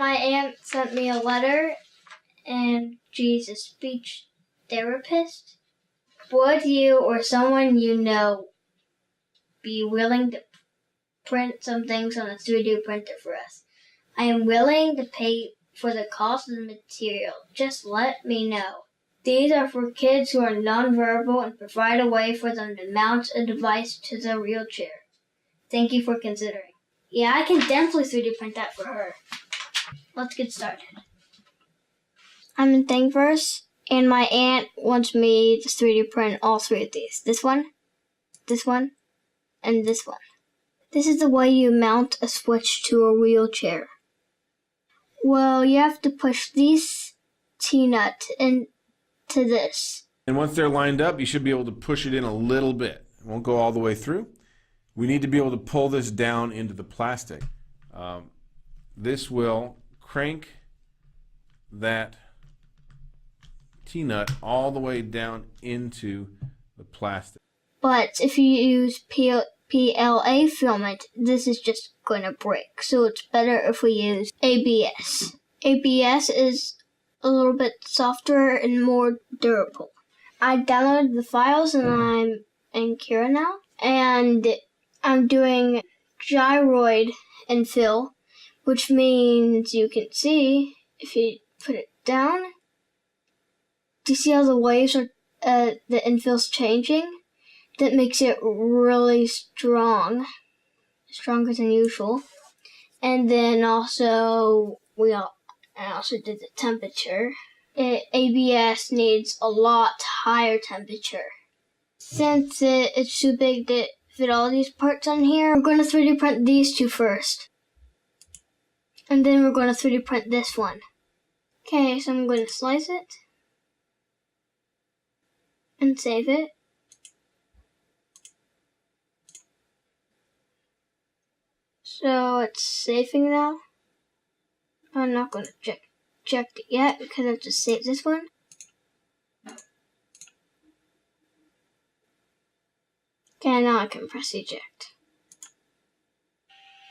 My aunt sent me a letter, and she's a speech therapist. Would you or someone you know be willing to print some things on a 3D printer for us? I am willing to pay for the cost of the material. Just let me know. These are for kids who are nonverbal and provide a way for them to mount a device to their wheelchair. Thank you for considering. Yeah, I can definitely 3D print that for her. Let's get started. I'm in Thingiverse, and my aunt wants me to 3D print all three of these. This one, and this one. This is the way you mount a switch to a wheelchair. Well, you have to push these T-nuts into this. And once they're lined up, you should be able to push it in a little bit. It won't go all the way through. We need to be able to pull this down into the plastic. This will crank that T-nut all the way down into the plastic. But if you use PLA filament, this is just going to break. So it's better if we use ABS. ABS is a little bit softer and more durable. I downloaded the files and I'm in Kira now. And I'm doing Gyroid Infill, which means you can see, if you put it down, do you see how the waves are, the infill's changing? That makes it really strong, stronger than usual. And then also, I also did the temperature. ABS needs a lot higher temperature. Since it's too big to fit all these parts on here, we're going to 3D print these two first. And then we're going to 3D print this one. Okay, so I'm going to slice it. And save it. So it's saving now. I'm not going to check it yet because I have to save this one. Okay, now I can press eject.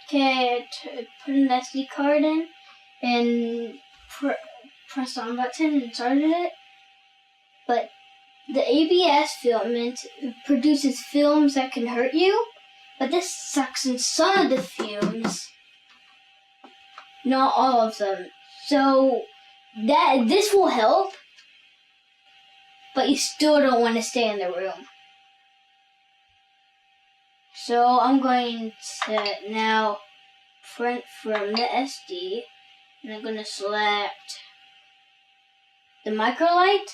Okay, I put an SD card in and press on button and started it. But the ABS filament produces films that can hurt you. But this sucks in some of the fumes, not all of them. So this will help, but you still don't want to stay in the room. So I'm going to now print from the SD, and I'm going to select the microlight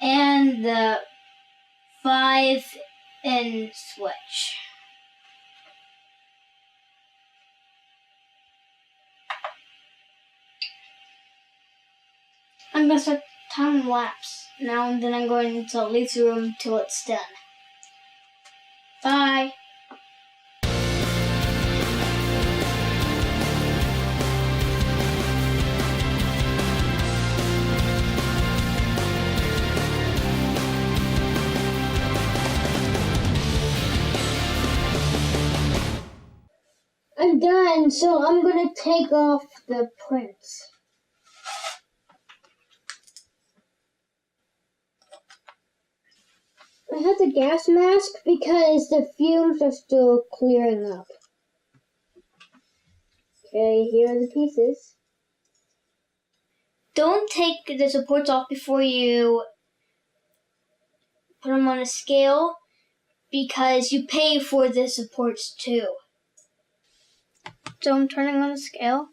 and the 5-in switch. I'm going to start time lapse now, and then I'm going to leave the room till it's done. Bye. I'm done, so I'm going to take off the prints. I have the gas mask because the fumes are still clearing up. Okay, here are the pieces. Don't take the supports off before you put them on a scale because you pay for the supports too. So I'm turning on the scale.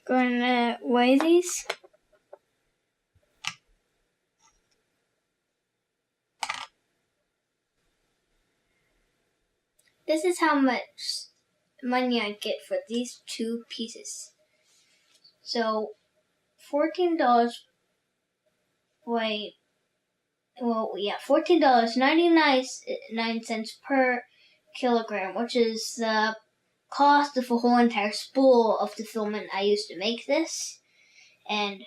Going to weigh these. This is how much money I get for these two pieces. So $14. $14.99 per kilogram, which is the cost of a whole entire spool of the filament I used to make this, and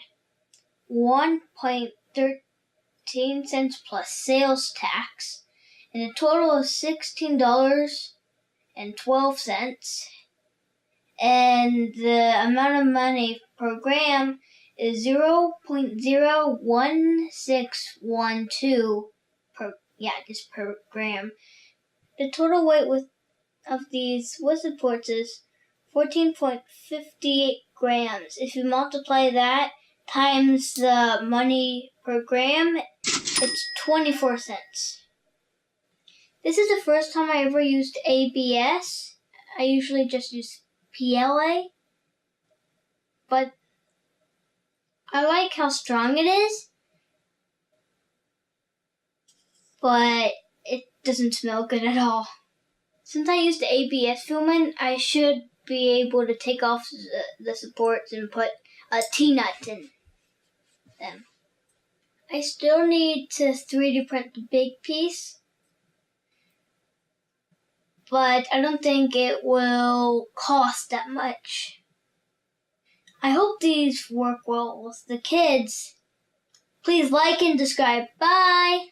1.13 plus sales tax, and a total of $16.12. and the amount of money per gram is 0.01612 per gram. The total weight of these wood supports is 14.58 grams. If you multiply that times the money per gram, it's 24 cents. This is the first time I ever used ABS. I usually just use PLA, but I like how strong it is, but it doesn't smell good at all. Since I used the ABS filament, I should be able to take off the supports and put a T-nut in them. I still need to 3D print the big piece, but I don't think it will cost that much. I hope these work well with the kids. Please like and subscribe. Bye!